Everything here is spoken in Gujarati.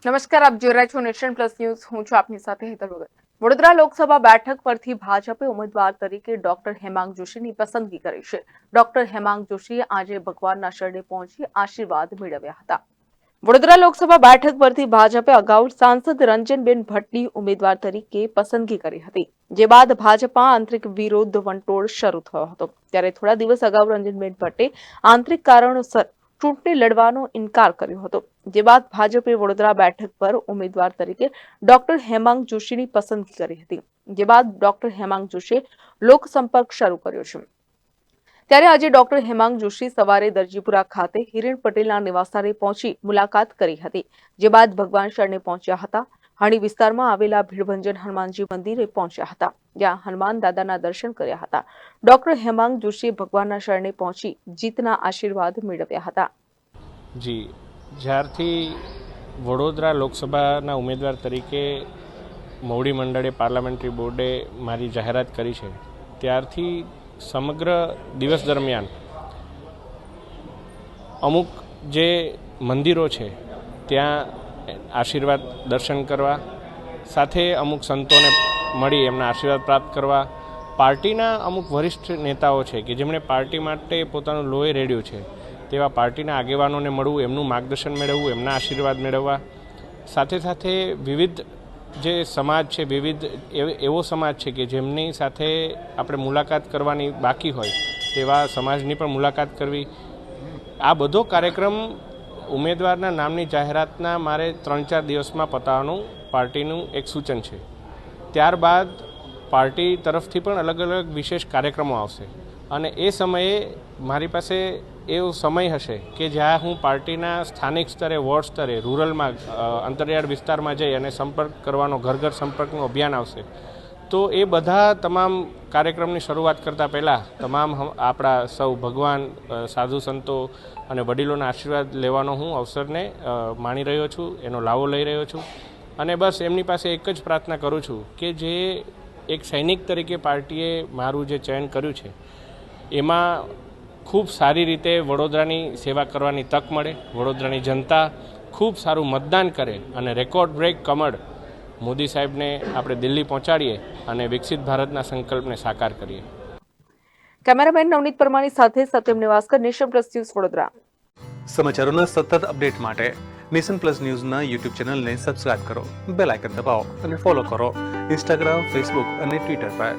નમસ્કાર, આપ જોઈ રહ્યા છો નેશન પ્લસ ન્યૂઝ. હું છું આપની સાથે હેતલ ભગત. વડોદરા લોકસભા બેઠક પરથી ભાજપે ઉમેદવાર તરીકે ડોક્ટર હેમાંગ જોશીની પસંદગી કરી છે. ડોક્ટર હેમાંગ જોશીએ આજે ભગવાનના શરણે પહોંચી આશીર્વાદ મેળવ્યા હતા. વડોદરા લોકસભા બેઠક પરથી ભાજપે અગાઉ સાંસદ રંજનબેન ભટ્ટની ઉમેદવાર તરીકે પસંદગી કરી હતી, જે બાદ ભાજપમાં આંતરિક વિરોધ વંટોળ શરૂ થયો હતો. ત્યારે થોડા દિવસ અગાઉ રંજનબેન ભટ્ટે આંતરિક કારણોસર ચૂંટણી લડવાનો ઇનકાર કર્યો હતો, જે બાદ ભાજપે વડોદરા બેઠક પર ઉમેદવાર તરીકે ડોક્ટર હેમાંગ જોશીની પસંદગી કરી હતી, જે બાદ ડોક્ટર હેમાંગ જોશીએ લોકસંપર્ક શરૂ કર્યો છે. ત્યારે આજે ડોક્ટર હેમાંગ જોશી સવારે દરજીપુરા ખાતે હિરેન પટેલના નિવાસસ્થાને પહોંચી મુલાકાત કરી હતી, જે બાદ ભગવાન શરણે પહોંચ્યા હતા. હણી વિસ્તારમાં આવેલા ભીડભંજન હનુમાનજી મંદિરે પહોંચ્યા હતા, જ્યાં હનુમાન દાદાના દર્શન કર્યા હતા. ડોક્ટર હેમાંગ જોશીએ ભગવાનના શરણે પહોંચી જીતના આશીર્વાદ મેળવ્યા હતા. જી, જ્યારથી વડોદરા લોકસભાના ઉમેદવાર તરીકે મોવડી મંડળે પાર્લામેન્ટરી બોર્ડે મારી જાહેરાત કરી છે, ત્યારથી સમગ્ર દિવસ દરમિયાન અમુક જે મંદિરો છે ત્યાં આશીર્વાદ દર્શન કરવા, સાથે અમુક સંતોને મળી એમના આશીર્વાદ પ્રાપ્ત કરવા, પાર્ટીના અમુક વરિષ્ઠ નેતાઓ છે કે જેમણે પાર્ટી માટે પોતાનું લોહી રેડ્યું છે તેવા પાર્ટીના આગેવાનોને મળવું, એમનું માર્ગદર્શન મેળવવું, એમના આશીર્વાદ મેળવવા, સાથે સાથે વિવિધ જે સમાજ છે, વિવિધ એવો સમાજ છે કે જેમની સાથે આપણે મુલાકાત કરવાની બાકી હોય તેવા સમાજની પણ મુલાકાત કરવી. આ બધો કાર્યક્રમ ઉમેદવારના નામની જાહેરાતના મારે 3-4 દિવસમાં પતાવવાનું પાર્ટીનું એક સૂચન છે. ત્યારબાદ પાર્ટી તરફથી પણ અલગ અલગ વિશેષ કાર્યક્રમો આવશે અને એ સમયે મારી પાસે એવો સમય હશે કે જ્યાં હું પાર્ટીના સ્થાનિક સ્તરે, વોર્ડ સ્તરે, રૂરલમાં, અંતરિયાળ વિસ્તારમાં જઈ અને સંપર્ક કરવાનો, ઘર ઘર સંપર્કનું અભિયાન આવશે. તો એ બધા તમામ કાર્યક્રમની શરૂઆત કરતાં પહેલાં તમામ આપણા સૌ ભગવાન, સાધુ સંતો અને વડીલોના આશીર્વાદ લેવાનો હું અવસરને માણી રહ્યો છું, એનો લાવો લઈ રહ્યો છું. અને બસ એમની પાસે એક જ પ્રાર્થના કરું છું કે જે એક સૈનિક તરીકે પાર્ટીએ મારું જે ચયન કર્યું છે એમાં ખૂબ સારી રીતે વડોદરાની સેવા કરવાની તક મળે, વડોદરાની જનતા ખૂબ સારું મતદાન કરે અને રેકોર્ડ બ્રેક કમળ મોદી સાહેબને આપણે દિલ્હી પહોંચાડીએ અને વિકસિત ભારતના સંકલ્પને સાકાર કરીએ. કેમેરામેન નવનીત પરમારની સાથે Satyam Nivaskar, nation plus news, Vadodara. સમાચારોના સતત અપડેટ માટે નેશન પ્લસ ન્યૂઝના યુટ્યુબ ચેનલને સબસ્ક્રાઇબ કરો, બેલ આઇકન દબાવો અને ફોલો કરો ઇન્સ્ટાગ્રામ, ફેસબુક અને ટ્વિટર પર.